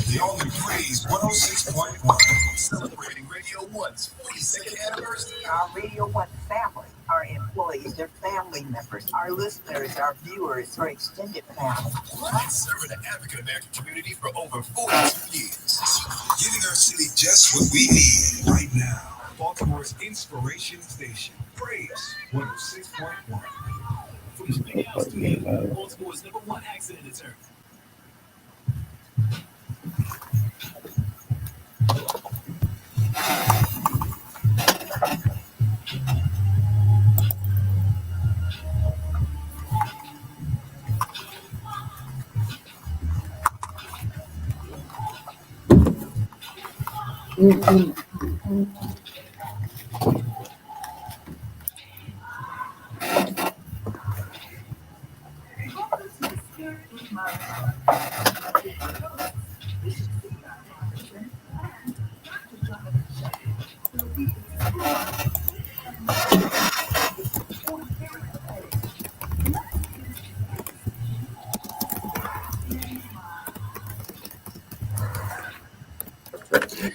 The only Praise 106.1, celebrating Radio 1's 42nd anniversary. Our Radio 1 family, our employees, their family members, our listeners, our viewers, our extended family. Been serving the African American community for over 42 years, giving our city just what we need right now. Baltimore's inspiration station, Praise 106.1. From the Big House Studio, Baltimore's #1 accident attorney.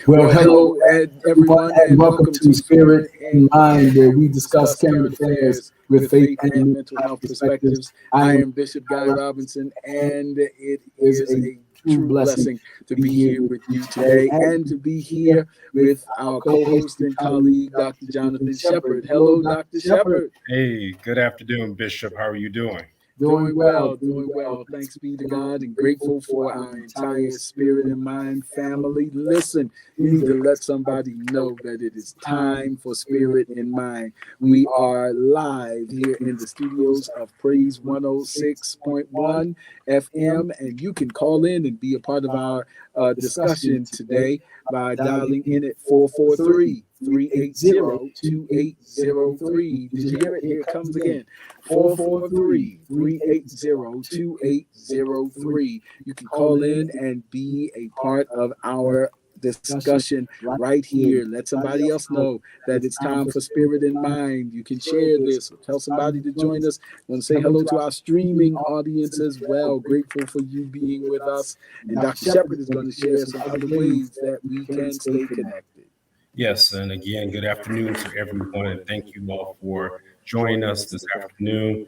Well, hello, everyone, and welcome to Spirit in Mind, where we discuss current affairs with faith and mental health perspectives. I am Bishop Guy Robinson, and it is a true blessing to be here with you today and to be here with our co-host and colleague, Dr. Jonathan Shepard. Hello, Dr. Shepard. Hey, good afternoon, Bishop. How are you doing? Doing well, doing well. Thanks be to God, and grateful for our entire Spirit and Mind family. Listen, we need to let somebody know that it is time for Spirit and Mind. We are live here in the studios of Praise 106.1 FM, and you can call in and be a part of our discussion today by dialing in at 443-380-2803. Did you hear it? Here it comes again. 443-380-2803. You can call in and be a part of our discussion right here. Let somebody else know that it's time for Spirit in Mind. You can share this or tell somebody to join us. I want to say hello to our streaming audience as well. Grateful for you being with us. And Dr. Shepard is going to share some other ways that we can stay connected. Yes, and again, good afternoon to everyone, and thank you all for joining us this afternoon.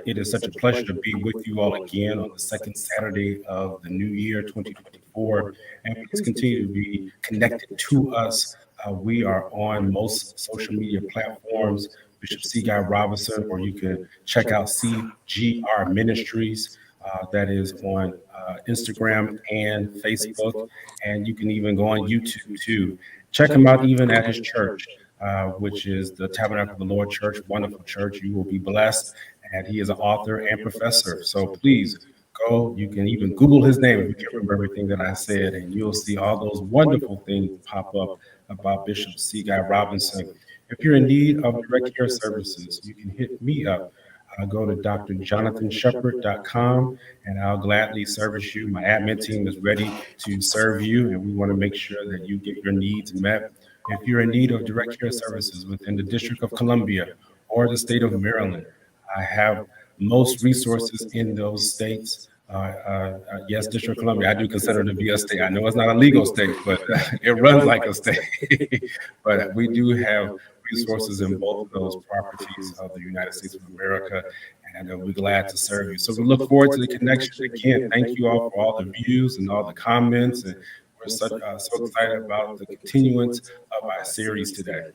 It is such a pleasure to be with you all again on the second Saturday of the new year, 2024, and please continue to be connected to us. We are on most social media platforms, Bishop C. Guy Robinson, or you can check out CGR Ministries. That is on Instagram and Facebook, and you can even go on YouTube too. Check him out even at his church, which is the Tabernacle of the Lord Church, wonderful church. You will be blessed, and he is an author and professor. So please go. You can even Google his name if you can't remember everything that I said, and you'll see all those wonderful things pop up about Bishop C. Guy Robinson. If you're in need of direct care services, you can hit me up. Go to drjonathanshepard.com, and I'll gladly service you. My admin team is ready to serve you, and we want to make sure that you get your needs met. If you're in need of direct care services within the District of Columbia or the state of Maryland, I have most resources in those states. Yes, District of Columbia, I do consider it to be a state. I know it's not a legal state, but it runs like a state. But we do have resources in both of those properties of the United States of America, and we're glad to serve you. So we look forward to the connection again. Thank you all for all the views and all the comments, and we're so excited about the continuance of our series today.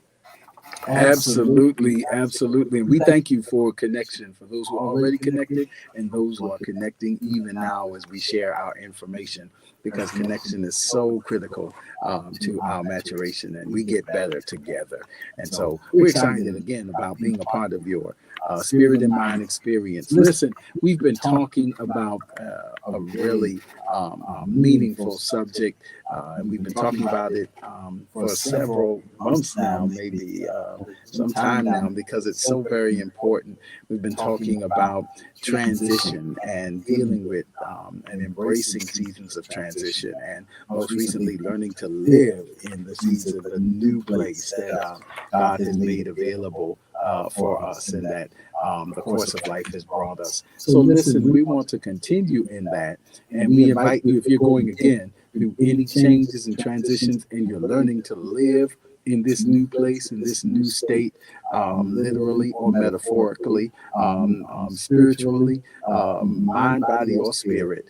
Absolutely, absolutely. And we thank you for connection, for those who are already connected and those who are connecting even now as we share our information, because connection is so critical to our maturation, and we get better together. And so we're excited again about being a part of your Spirit and Mind experience. Listen, we've been talking about a really meaningful subject, and we've been talking about it for several months now, maybe some time now, because it's so very important. We've been talking about transition and dealing with and embracing seasons of transition, and most recently learning to live in the season of a new place that God has made available for us, and that the course of life has brought us. So listen, we want to continue in that, and we invite you, if you're going again, through any changes and transitions, and you're learning to live in this new place, in this new state, literally or metaphorically, spiritually, mind, body, or spirit,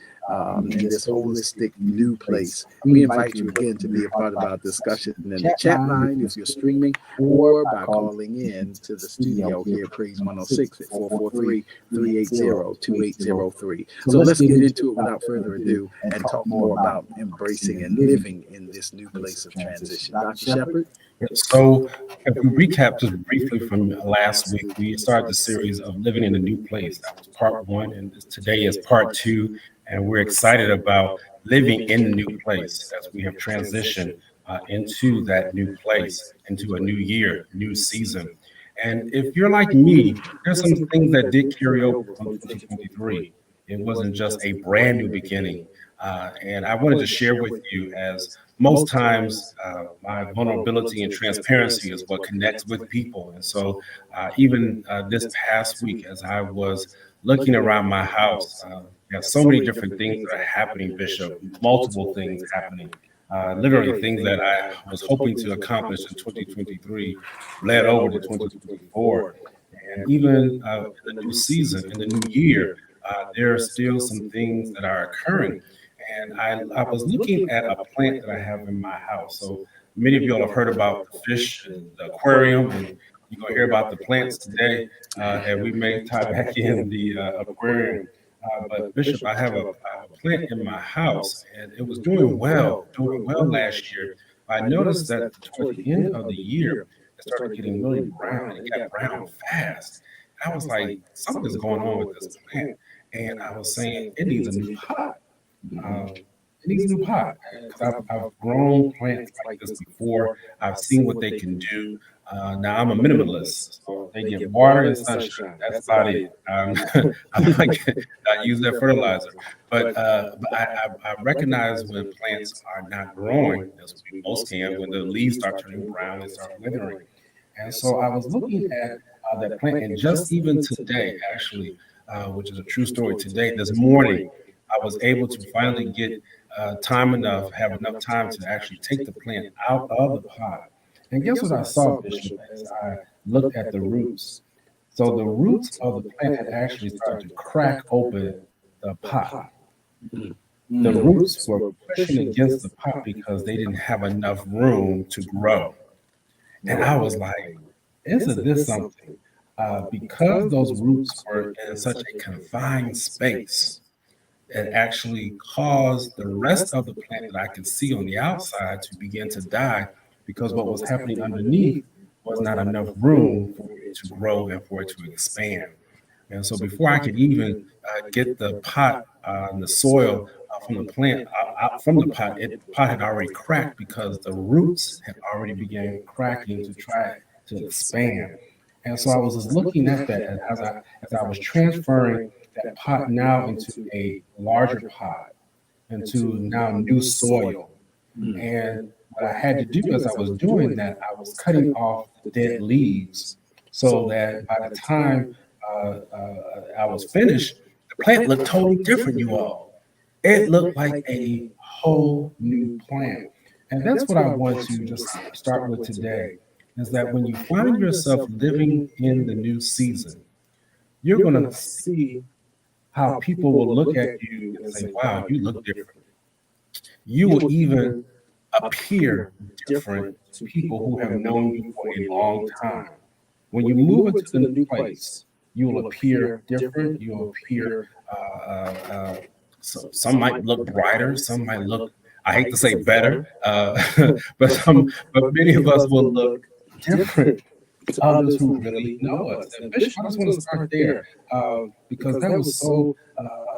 in this holistic new place. We invite you again to be a part of our discussion in the chat line if you're streaming, or by calling in to the studio here at Praise 106 at 443-380-2803. So let's get into it without further ado and talk more about embracing and living in this new place of transition. Dr. Shepard? So, if we recap just briefly from last week, we started the series of living in a new place. That was part one, and today is part two. And we're excited about living in a new place as we have transitioned into that new place, into a new year, new season. And if you're like me, there's some things that did carry over from 2023. It wasn't just a brand new beginning. And I wanted to share with you, as most times my vulnerability and transparency is what connects with people. And so even this past week, as I was looking around my house, there are so many different things that are happening, Bishop, multiple things happening. Literally things that I was hoping to accomplish in 2023 led over to 2024. And even in the new season, in the new year, there are still some things that are occurring. And I was looking at a plant that I have in my house. So many of you all have heard about the fish, and the aquarium, and you're going to hear about the plants today. And we may tie back in the aquarium. But Bishop, I have a plant in my house, and it was doing well last year. I noticed that toward the end of the year, it started getting really brown, and it got brown fast. And I was like, something's going on with this plant. And I was saying, it needs a new pot. It needs a new pot. Because I've grown plants like this before. I've seen what they can do. Now I'm a minimalist, so they get water and sunshine. That's about it. I use that fertilizer, but I recognize when plants are not growing, as we most can, when the leaves start turning brown and start withering. And so I was looking at that plant, and just even today, actually, which is a true story. Today, this morning, I was able to finally get have enough time to actually take the plant out of the pot. And guess what I saw, Bishop, as I looked at the roots? So the roots of the plant had actually started to crack open the pot. The roots were pushing against the pot because they didn't have enough room to grow. And I was like, isn't this something? Because those roots were in such a confined space, it actually caused the rest of the plant that I could see on the outside to begin to die, because what was happening underneath was not enough room for it to grow and for it to expand. And so before I could even get the pot and the soil from the plant out from the pot, the pot had already cracked because the roots had already began cracking to try to expand. And so I was just looking at that, and as I was transferring that pot now into a larger pot, into now new soil. And what I had to do as I was doing that, I was cutting off the dead leaves so that by the time I was finished, the plant looked totally different, you all. It looked like a whole new plant. And that's what I want to just start with today, is that when you find yourself living in the new season, you're going to see how people will look at you and say, wow, you look different. You will even appear different to people who have known you for a long time. When you move into the new place, you will appear different. You will appear, so some might look brighter, some might look, I hate to say better, but many of us will look different to others who really know us. And Bishop, I just want to start there because that was so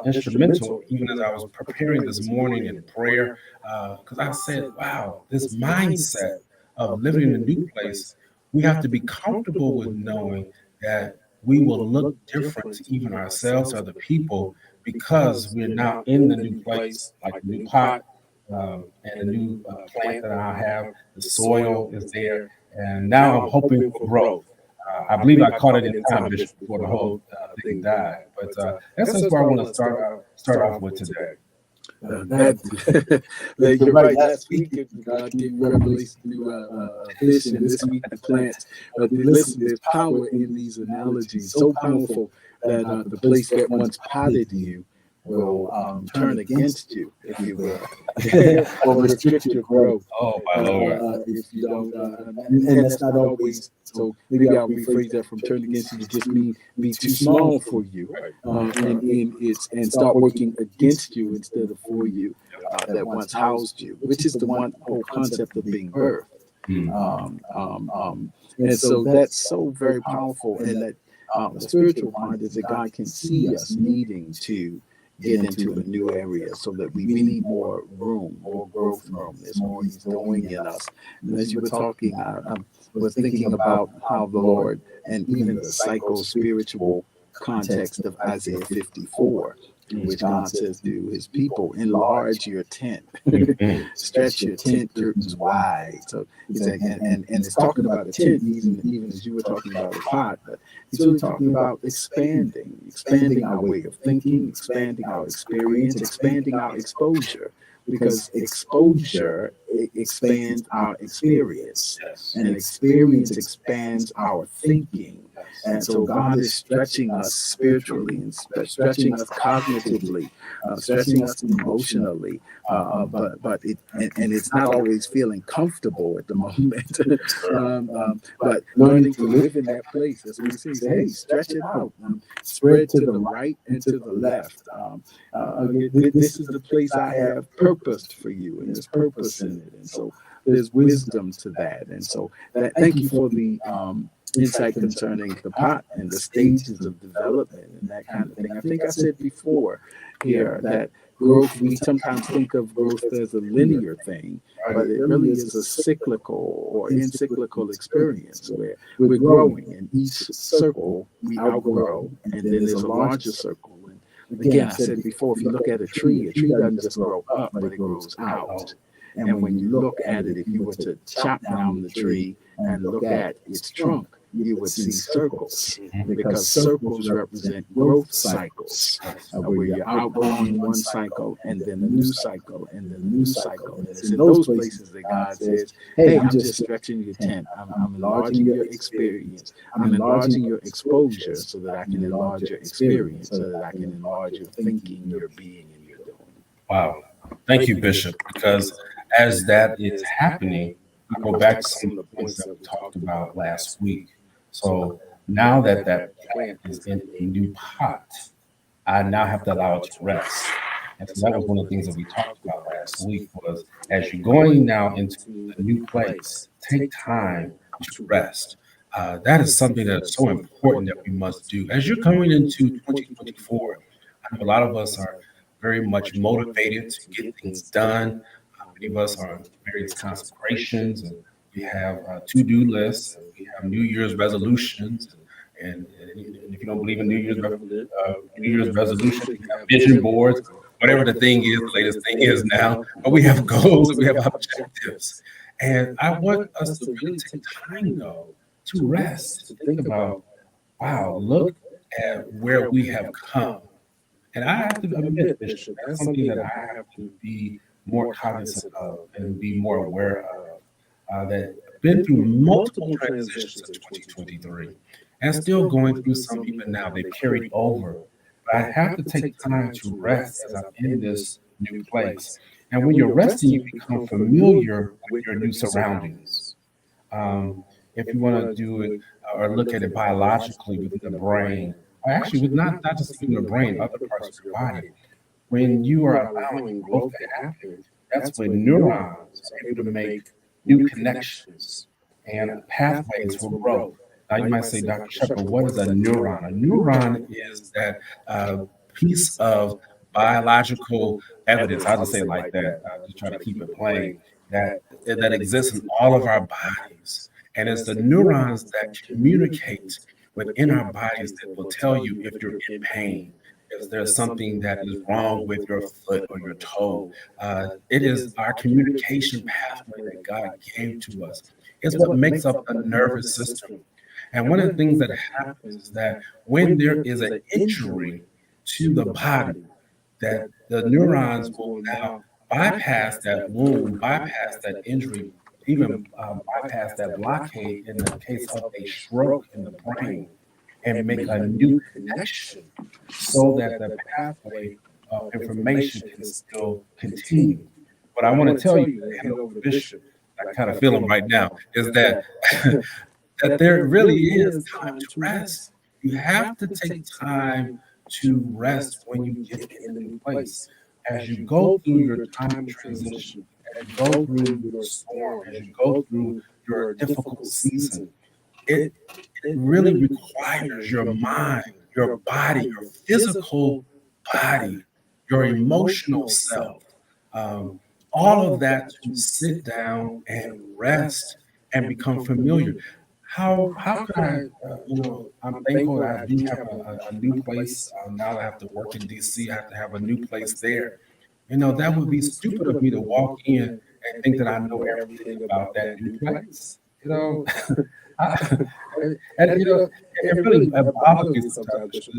instrumental, even as I was preparing this morning in prayer, because I said, wow, this mindset of living in a new place, we have to be comfortable with knowing that we will look different to even ourselves or other people because we're now in the new place, like the new pot and the new plant that I have. The soil is there, and now I'm hoping for growth. I believe I caught it in time, Bishop, before the whole thing died. But that's where I want to start off with today. You're right. Last week, God gave me revelation through fish, and this week the plants. But listen, there's power in these analogies, so powerful that the place that once potted you will turn against you, if you will, or restrict your growth. Oh, my Lord. If you don't, and that's not always. So maybe I'll rephrase that from turn against you to just mean be too small for you, and start working against you instead of for you, that once housed you, which is the one whole concept of being birthed. And so that's so very powerful, and that the spiritual part is that God can see us needing to get into a new area, so that we need more room, more growth room. There's more He's doing in us. And as you were talking, I was thinking about how the Lord, and even the psycho-spiritual context of Isaiah 54, in which God says to His people, enlarge your tent, stretch your tent curtains wide. So He's like, and it's talking about a tent, even as you were talking about a pot, but He's really talking about expanding our way of thinking, expanding our experience, expanding our exposure. Because exposure expands our experience, and experience expands our thinking. And so God is stretching us spiritually, and stretching us cognitively, stretching us emotionally. But it's not always feeling comfortable at the moment. But learning to live in that place, as we say, hey, stretch it out, spread to the right and to the left. This is the place I have purposed for you, and there's purpose in it, and so there's wisdom to that. And so thank you for the insight concerning the pot and the stages of development and that kind of thing. I think I said before here that growth, we sometimes think of growth as a linear thing, but it really is a cyclical or encyclical experience where we're growing. In each circle, we outgrow, and then there's a larger circle. And again, I said before, if you look at a tree doesn't just grow up, but it grows out. And when you look at it, if you were to chop down the tree and look at its trunk, you would see circles, because circles represent growth cycles, where you're outgrowing one cycle and then a new cycle and then a new cycle. And it's in those places that God says, hey, I'm just stretching your tent. I'm enlarging your experience. I'm enlarging your exposure so that I can enlarge your experience, so that I can enlarge your thinking, your being, and your doing. Wow. Thank you, Bishop, because as that is happening, we go back to some of the points that we talked about last week. So now that that plant is in a new pot, I now have to allow it to rest. And so that was one of the things that we talked about last week, was as you're going now into a new place, take time to rest. That is something that is so important that we must do. As you're coming into 2024, I know a lot of us are very much motivated to get things done. Many of us are on various consecrations, and we have to-do lists, and we have New Year's resolutions. And if you don't believe in New Year's resolutions, we have vision boards, whatever the thing is, the latest thing is now. But we have goals and we have objectives. And I want us to really take time, though, to rest, to think about, wow, look at where we have come. And I have to admit, Bishop, that's something that I have to be more cognizant of and be more aware of. That I've been through multiple transitions in 2023 and still going through some even now. They've carried over. But I have to take time to rest as I'm in this new place. And when you're resting, you become familiar with your new surroundings. If you want to do it or look at it biologically within the brain, or actually with not just in the brain, other parts of your body, when you are allowing growth to happen, that's when neurons are able to make new connections and pathways for growth. Now you might say, Dr. Shepherd, what is a neuron? A neuron is that piece of biological evidence, I'll just say it like that, I'll just try to keep it plain, that exists in all of our bodies. And it's the neurons that communicate within our bodies that will tell you if you're in pain, if there's something that is wrong with your foot or your toe. It is our communication pathway that God gave to us. It's what makes up a nervous system. And one of the things that happens is that when there is an injury to the body, that the neurons will now bypass that wound, bypass that injury, even bypass that blockade in the case of a stroke in the brain, and make a new connection so that the pathway of information can still continue. But I want to tell you, hand over to Bishop, I kind of feel him right now, is that that there really is time to rest. You have to take time to rest when you get in a new place. As you go through your time of transition, as you go through your storm, as you go through your difficult season, it really requires your mind, your body, your physical body, your emotional self, all of that to sit down and rest and become familiar. How could I, I'm thankful that I do have a new place. Now that I have to work in DC, I have to have a new place there. That would be stupid of me to walk in and think that I know everything about that new place. I, it really bothers me sometimes.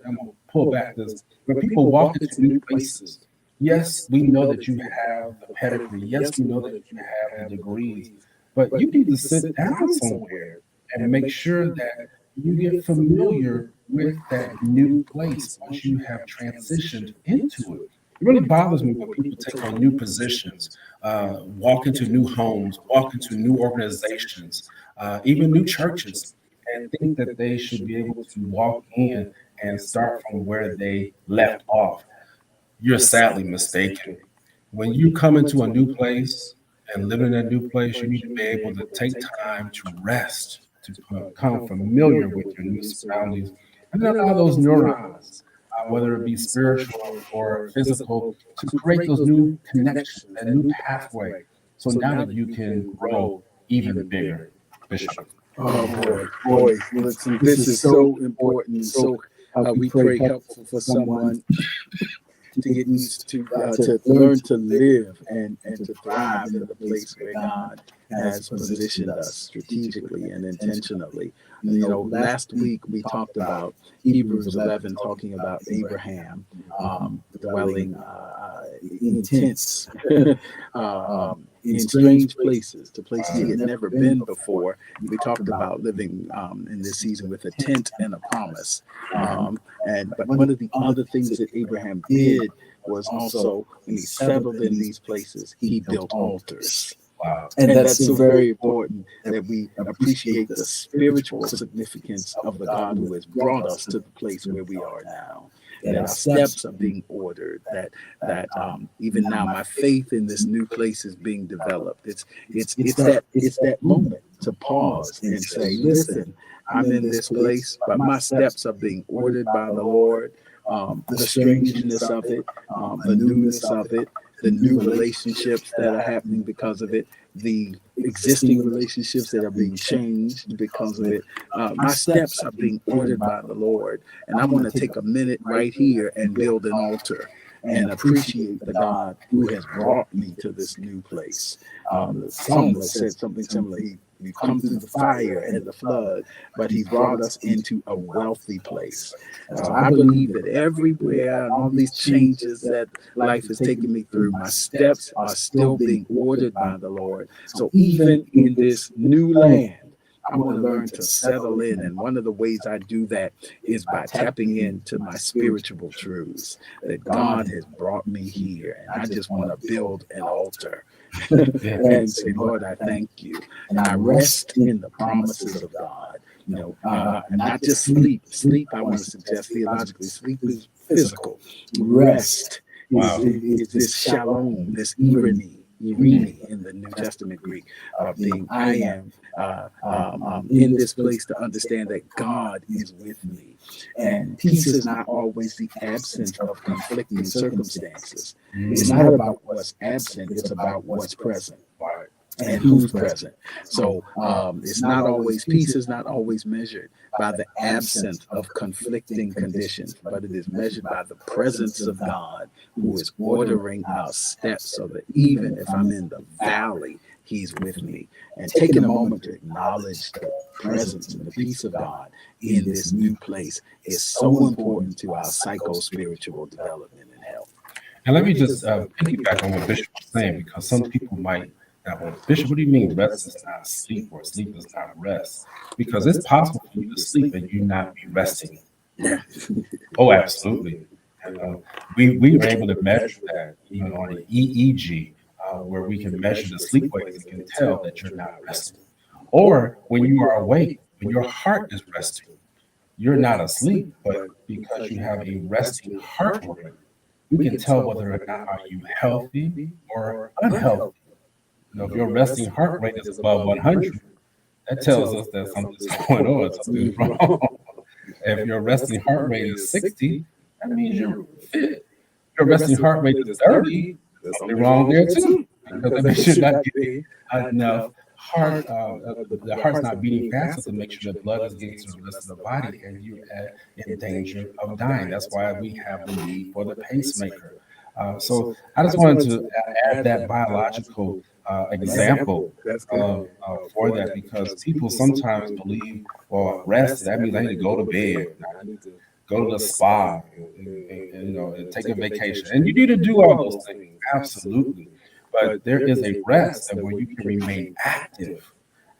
I'm going to pull back this. When people walk into new places, yes, we know that you have the pedigree. Yes, we know that you have the degrees. But you need to sit down somewhere and make sure that you get familiar with that new place once you have transitioned into it. It really bothers me when people take on new positions, walk into new homes, walk into new organizations, even new churches, and think that they should be able to walk in and start from where they left off. You're sadly mistaken. When you come into a new place and live in a new place, you need to be able to take time to rest, to become familiar with your new surroundings, and then allow those neurons, whether it be spiritual or physical, to create those new connections, that new pathway, so now that you can grow even bigger. Bishop. Oh boy, listen, this is so important. So we pray helpful for someone to get used to learn to live and to thrive in the place where God has positioned us strategically and intentionally. Last week we talked about Hebrews 11, talking about Abraham dwelling in tents in strange places, to places he had never been before. We talked about living in this season with a tent and a promise. But one of the other things that Abraham did was also, when he settled in these places, he built altars. Wow. And that's so very important that we appreciate the spiritual significance of the God who has brought us to the place where we are now. That our steps are being ordered, that even now my faith in this new place is being developed. It's that moment to pause and say, listen, I'm in this place, but my steps are being ordered by the Lord. The strangeness of it, the newness of it, the new relationships that are happening because of it, the existing relationships that are being changed because of it. My steps are being ordered by the Lord. And I want to take a minute right here and build an altar and appreciate the God who has brought me to this new place. The psalmist said something similar. We come through the fire and the flood, but he brought us into a wealthy place. So I believe that everywhere, all these changes that life has taken me through, my steps are still being ordered by the Lord. So even in this new land, I want to learn to settle in. And one of the ways I do that is by tapping into my spiritual truths, that God has brought me here. And I just want to build an altar and say, Lord, I thank you. And I rest in the promises of God. And not just sleep. Sleep, I want to suggest theologically, sleep is physical. Rest is this shalom, this irene in the New Testament Greek, being I am in this place to understand that God is with me. And peace is not always the absence of conflicting circumstances. It's not about what's absent, it's about what's present. And who's present. So it's not always, peace is not always measured by the absence of conflicting conditions, but it is measured by the presence of God, who is ordering our steps, so that even if I'm in the valley, he's with me. And taking a moment to acknowledge the presence and the peace of God in this new place is so important to our psycho-spiritual development and health. And let me just piggyback on what Bishop was saying, because some people might now, well, Bishop, what do you mean rest is not sleep or sleep is not rest? Because it's possible for you to sleep and you not be resting. Oh, absolutely. And, we are able to measure that even on an EEG, where we can measure the sleep waves and can tell that you're not resting. Or when you are awake, when your heart is resting, you're not asleep, but because you have a resting heart rate, we can tell whether or not are you healthy or unhealthy. You know, if your resting heart rate is above 100, that tells us that something's going on, something's wrong. If your resting heart rate is 60, that means you're fit. If your resting heart rate is 30, there's something wrong there too, because they should not get enough heart. The heart's not beating fast enough to make sure the blood is getting to the rest of the body, and you're in danger of dying. That's why we have the need for the pacemaker. So I just wanted to add that biological example for that, because people sometimes believe, well, rest, that means I need to go to bed, I need to go to the spa, and, you know, and take a vacation. And you need to do all those things, absolutely. But there is a rest where you can remain active.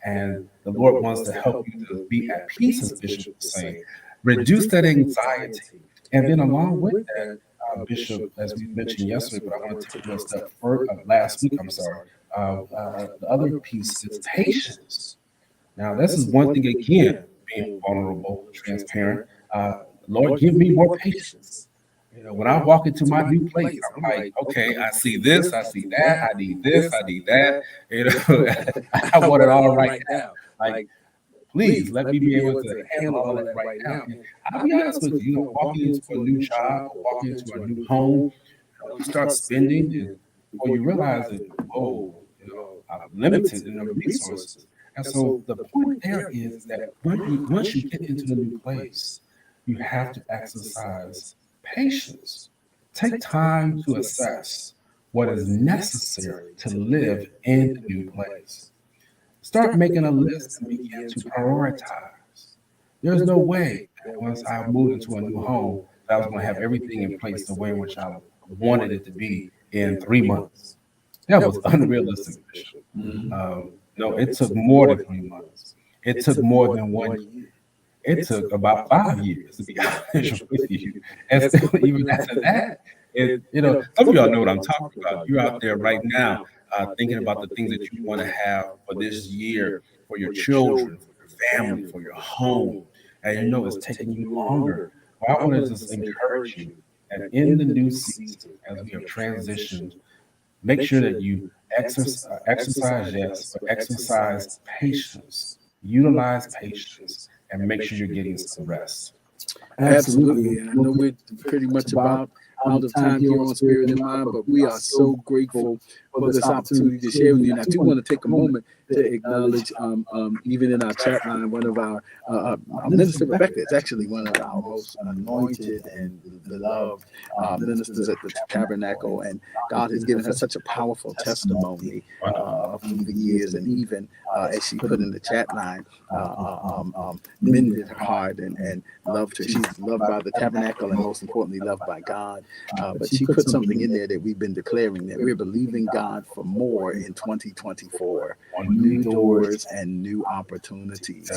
And the Lord wants to help you to be at peace, as Bishop was saying. Reduce that anxiety. And then along with that, Bishop, as we mentioned yesterday, but I want to take a step further, last week, I'm sorry, the other piece is patience. Now, this is one thing, again, being vulnerable, transparent. Lord, give me more patience. You know, when I walk into my new place, I'm like, okay, I see this, I see that, I need this, I need that. You know, I want it all right now. Like, please let me be able to handle all that right now. And I'll be honest with you, walking into a new job, walking into a new home, you start spending, and before you realize it, I'm limited in the resources. And so the point there is that once you get into the new place, you have to exercise patience. Take time to assess what is necessary to live in the new place. Start making a list and begin to prioritize. There's no way that once I moved into a new home that I was going to have everything in place the way in which I wanted it to be in 3 months. That was unrealistic. No, it took more than 3 months. It took more than 1 year. It took about 5 years, to be honest with you. And still, even after that, some of y'all know what I'm talking about. You're out there right now thinking about the things that you want to have for this year, for your children, for your family, for your home. And you know it's taking you longer. Well, I want to just encourage you that in the new season, as we have transitioned, make sure that you exercise, yes, but exercise patience. Utilize patience and make sure you're getting some rest. Absolutely. And I know we're pretty much about out of time here on Spirit and Mind, but we are so grateful for this opportunity to share with you. And I do want to take a moment to acknowledge, even in our chat line, one of our Minister Rebecca is actually one of our most anointed and beloved ministers at the Tabernacle, and God has given her such a powerful testimony through the years, and even as she put in the chat line, mended her heart and loved her. She's loved by the Tabernacle and most importantly loved by God. But she put something in there that we've been declaring, that we're believing God for more in 2024, new doors and new opportunities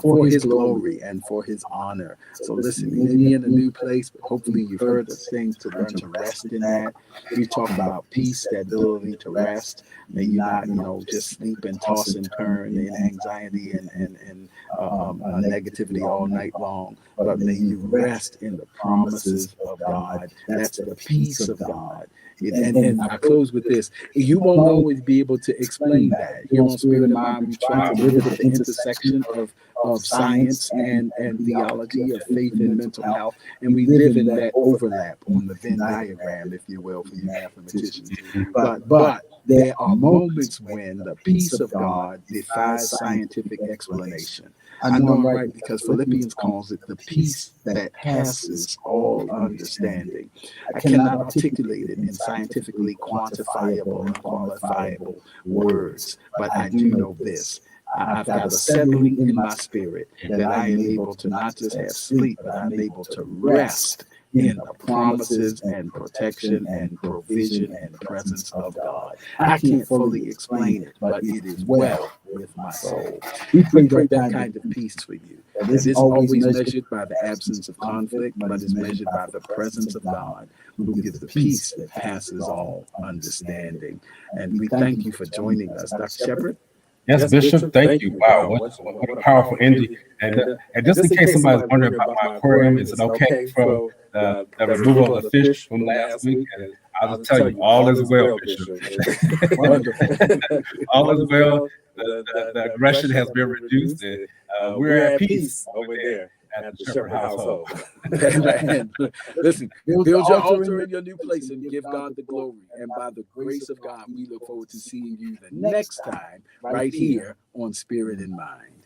for His glory and for His honor. So listen, you may be in a new place, but hopefully you've heard us things to learn to rest in that. We talk about peace, that ability to rest. May you not, just sleep and toss and turn in anxiety and negativity all night long, but may you rest in the promises of God. That's the peace of God. And I close with this. You won't always be able to explain that. Here on Spirit and Mind, we try to live at the intersection of science and theology, of faith and mental health. And we live in that overlap on the Venn diagram, if you will, for you mathematicians. But there are moments when the peace of God defies scientific explanation. I know I'm right because Philippians calls it the peace that passes all understanding. I cannot articulate it in scientifically quantifiable and qualifiable words, but I do know this. I've got a settling in my spirit that I am able to not just have sleep, but I'm able to rest in the promises and protection and provision and presence of God. I can't fully explain it, but it is well with my soul. We pray that kind of peace for you. That is always measured by the absence of conflict, but is measured by the presence of God, who gives the peace that passes all understanding. And we thank you for joining us, Dr. Shepherd. Yes, Bishop, thank you. Wow, what a powerful ending. And just in case somebody's wondering about my aquarium, is it okay for the removal of the fish from last week? And I'll just tell you, all is well, Bishop. All is well. The aggression has been reduced, and we're at peace over there at the Shepherd household. And listen, build your altar in your new place and give God the glory. And by the grace of God, we look forward to seeing you the next time right here on Spirit in Mind.